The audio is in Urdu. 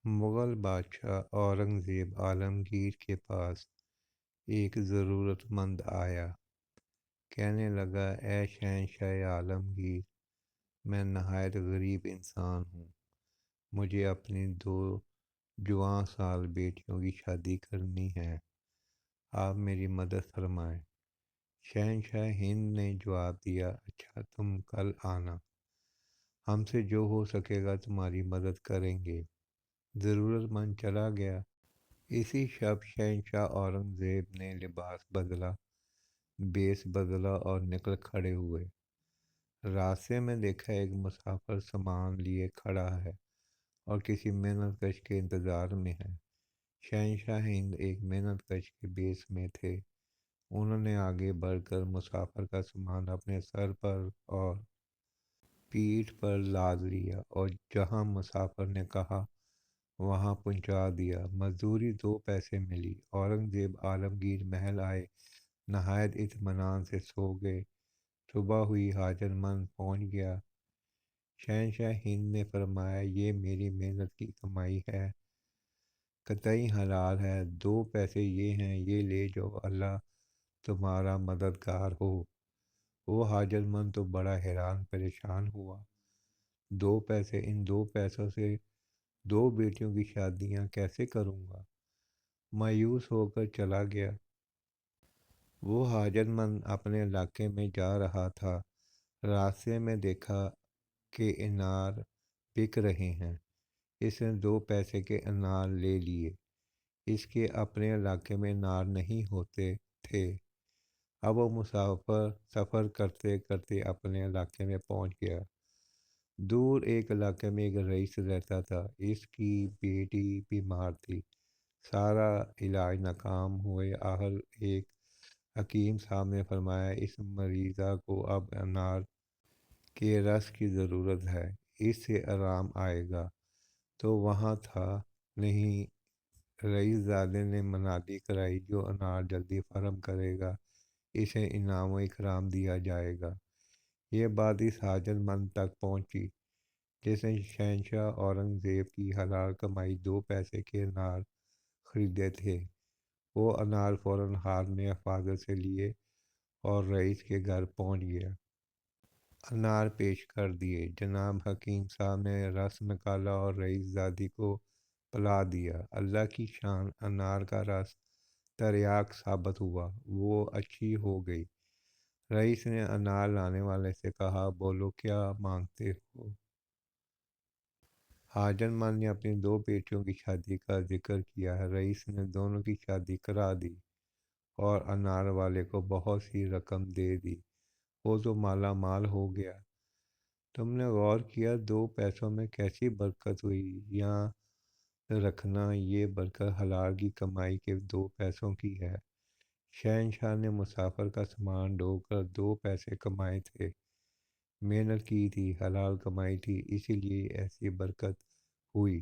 مغل بادشاہ اورنگزیب عالمگیر کے پاس ایک ضرورت مند آیا۔ کہنے لگا، اے شہنشاہ عالمگیر، میں نہایت غریب انسان ہوں۔ مجھے اپنی دو جوان سال بیٹیوں کی شادی کرنی ہے۔ آپ میری مدد فرمائیں۔ شہنشاہ ہند نے جواب دیا، اچھا تم کل آنا، ہم سے جو ہو سکے گا تمہاری مدد کریں گے۔ ضرورت مند چلا گیا۔ اسی شب شہنشاہ اورنگزیب نے لباس بدلا، بیس بدلا اور نکل کھڑے ہوئے۔ راستے میں دیکھا ایک مسافر سامان لیے کھڑا ہے اور کسی محنت کش کے انتظار میں ہے۔ شہنشاہ ہند ایک محنت کش کے بیس میں تھے۔ انہوں نے آگے بڑھ کر مسافر کا سامان اپنے سر پر اور پیٹھ پر لاد لیا اور جہاں مسافر نے کہا وہاں پہنچا دیا۔ مزدوری 2 پیسے ملی۔ اورنگزیب عالمگیر محل آئے، نہایت اطمینان سے سو گئے۔ صبح ہوئی، حاجت مند پہنچ گیا۔ شہنشاہ ہند نے فرمایا، یہ میری محنت کی کمائی ہے، قطعی حلال ہے۔ 2 پیسے یہ ہیں، یہ لے جاؤ، اللہ تمہارا مددگار ہو۔ وہ حاجت مند تو بڑا حیران پریشان ہوا۔ 2 پیسے، ان 2 پیسوں سے 2 بیٹیوں کی شادیاں کیسے کروں گا؟ مایوس ہو کر چلا گیا۔ وہ حاجت مند اپنے علاقے میں جا رہا تھا۔ راستے میں دیکھا کہ انار بک رہے ہیں۔ اس نے 2 پیسے کے انار لے لیے۔ اس کے اپنے علاقے میں انار نہیں ہوتے تھے۔ اب وہ مسافر سفر کرتے کرتے اپنے علاقے میں پہنچ گیا۔ دور ایک علاقے میں ایک رئیس رہتا تھا۔ اس کی بیٹی بیمار تھی۔ سارا علاج ناکام ہوئے۔ آخر ایک حکیم صاحب نے فرمایا، اس مریضہ کو اب انار کے رس کی ضرورت ہے، اس سے آرام آئے گا۔ تو وہاں تھا نہیں، رئیس زادے نے منادی کرائی، جو انار جلدی فراہم کرے گا اسے انعام و اکرام دیا جائے گا۔ یہ بات اس حاجت مند تک پہنچی جس نے شہنشاہ اورنگزیب کی حلال کمائی 2 پیسے کے انار خریدے تھے۔ وہ انار فوراً ہاتھ میں حفاظت سے لیے اور رئیس کے گھر پہنچ گیا۔ انار پیش کر دیے۔ جناب حکیم صاحب نے رس نکالا اور رئیس زادی کو پلا دیا۔ اللہ کی شان، انار کا رس تریاک ثابت ہوا، وہ اچھی ہو گئی۔ رئیس نے انار لانے والے سے کہا، بولو کیا مانگتے ہو؟ حاجت مند نے اپنی 2 بیٹیوں کی شادی کا ذکر کیا ہے۔ رئیس نے دونوں کی شادی کرا دی اور انار والے کو بہت سی رقم دے دی۔ وہ تو مالا مال ہو گیا۔ تم نے غور کیا 2 پیسوں میں کیسی برکت ہوئی؟ یہاں رکھنا، یہ برکت حلال کی کمائی کے 2 پیسوں کی ہے۔ شہنشاہ نے مسافر کا سامان ڈھو کر 2 پیسے کمائے تھے، محنت کی تھی، حلال کمائی تھی، اسی لیے ایسی برکت ہوئی۔